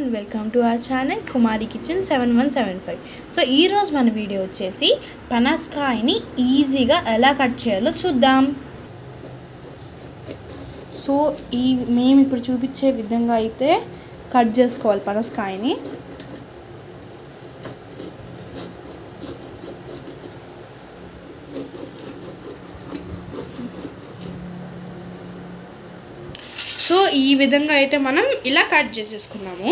and welcome to our channel Kumari Kitchen 7175. So ee roju mana video vachesi panaskayani easyga ela cut cheyalo chuddam. So ee mem ippudu chupiche vidhanga aithe cut chesukovali panaskayani. So ఈ విధంగా అయితే మనం ఇలా cut చేసేసుకున్నాము.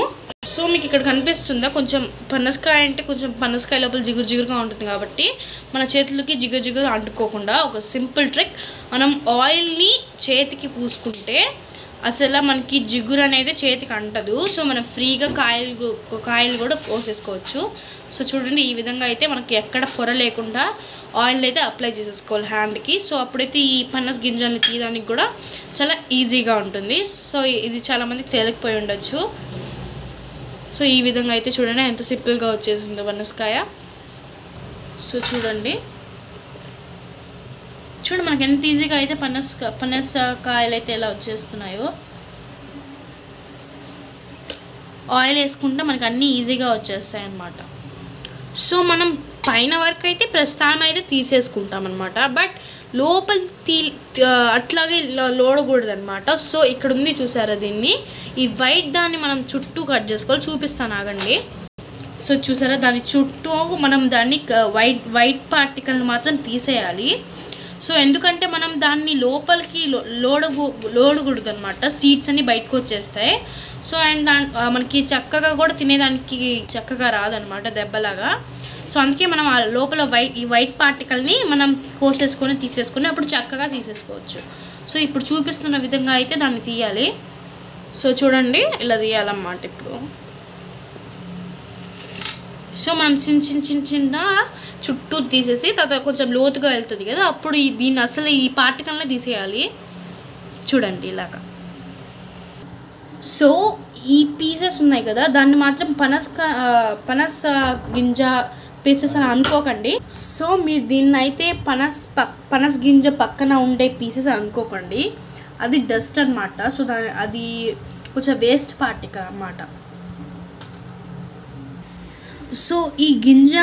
So మీకు ఇక్కడ కనిపిస్తుందా, కొంచెం పనసకాయ అంటే కొంచెం పనసకాయ లోపల జిగురు జిగురుగా ఉంటుంది కాబట్టి మన చేతులకి జిగురు జిగురు అంటుకోకుండా ఒక సింపుల్ ట్రిక్, మనం ఆయిల్ని చేతికి పూసుకుంటే అసలు మనకి జిగురు అనేది చేతికి అంటదు. సో మనం ఫ్రీగా కాయలు కూడా కోసేసుకోవచ్చు. సో చూడండి, ఈ విధంగా అయితే మనకి ఎక్కడ పొర లేకుండా ఆయిల్ అయితే అప్లై చేసేసుకోవాలి హ్యాండ్కి. సో అప్పుడైతే ఈ పనస గింజల్ని తీయడానికి కూడా చాలా ఈజీగా ఉంటుంది. సో ఇది చాలామందికి తేలికపోయి ఉండొచ్చు. సో ఈ విధంగా అయితే చూడండి ఎంత సింపుల్గా వచ్చేసిందో పనసకాయ. సో చూడండి మనకి ఎంత ఈజీగా అయితే పనసకాయలు అయితే ఎలా వచ్చేస్తున్నాయో. ఆయిల్ వేసుకుంటే మనకి అన్నీ ఈజీగా వచ్చేస్తాయి అన్నమాట. సో మనం పైన వరకు అయితే ప్రస్థానం అయితే తీసేసుకుంటాం అనమాట, బట్ లోపల అట్లాగే లోడకూడదు అనమాట. సో ఇక్కడ ఉంది చూసారా, దీన్ని ఈ వైట్ దాన్ని మనం చుట్టూ కట్ చేసుకోవాలి. చూపిస్తాను ఆగండి. సో చూసారా, దాని చుట్టూ మనం దాన్ని వైట్ పార్టికల్ని మాత్రం తీసేయాలి. సో ఎందుకంటే మనం దాన్ని లోపలికి లోడకూడదు అనమాట, సీడ్స్ అన్ని బయటకు వచ్చేస్తాయి. సో అండ్ మనకి చక్కగా కూడా తినేదానికి చక్కగా రాదనమాట, దెబ్బలాగా. సో అందుకే మనం ఆ లోపల ఈ వైట్ పార్టికల్ని మనం కోసేసుకొని తీసేసుకొని అప్పుడు చక్కగా తీసేసుకోవచ్చు. సో ఇప్పుడు చూపిస్తున్న విధంగా అయితే దాన్ని తీయాలి. సో చూడండి, ఇలా తీయాలన్నమాట ఇప్పుడు. సో మనం చిన్న చుట్టూ తీసేసి తర్వాత కొంచెం లోతుగా వెళ్తుంది కదా, అప్పుడు దీన్ని అసలు ఈ పార్టికల్ని తీసేయాలి. చూడండి ఇలాగా. సో ఈ పీసెస్ ఉన్నాయి కదా, దాన్ని మాత్రం పనస గింజ పీసెస్ అని అనుకోకండి. సో మీరు దీన్ని అయితే పనస గింజ పక్కన ఉండే పీసెస్ అని అనుకోకండి, అది డస్ట్ అనమాట. సో అది కొంచెం వేస్ట్ పార్టికల్ అన్నమాట. సో ఈ గింజ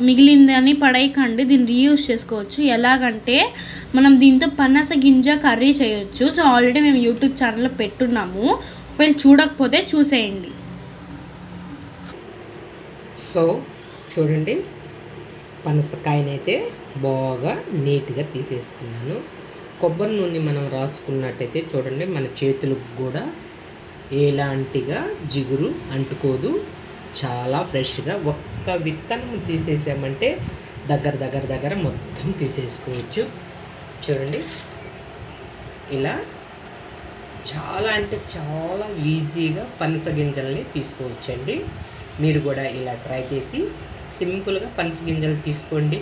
మిగిలిందని పడేయకండి, దీన్ని రీయూజ్ చేసుకోవచ్చు. ఎలాగంటే మనం దీంతో పనస గింజ కర్రీ చేయొచ్చు. సో ఆల్రెడీ మేము యూట్యూబ్ ఛానల్లో పెట్టున్నాము, ఒకవేళ చూడకపోతే చూసేయండి. సో చూడండి, పనసకాయనైతే బాగా నీట్గా తీసేసుకున్నాను. కొబ్బరి నూనె మనం రాసుకున్నట్టయితే చూడండి, మన చేతులకు కూడా ఎలాంటిగా జిగురు అంటుకోదు, చాలా ఫ్రెష్గా. ఒక్క విత్తనం తీసేసామంటే దగ్గర మొత్తం తీసేసుకోవచ్చు. చూడండి, ఇలా చాలా అంటే చాలా ఈజీగా పనస గింజల్ని తీసుకోవచ్చండి. మీరు కూడా ఇలా ట్రై చేసి సింపుల్గా పనస గింజలు తీసుకోండి.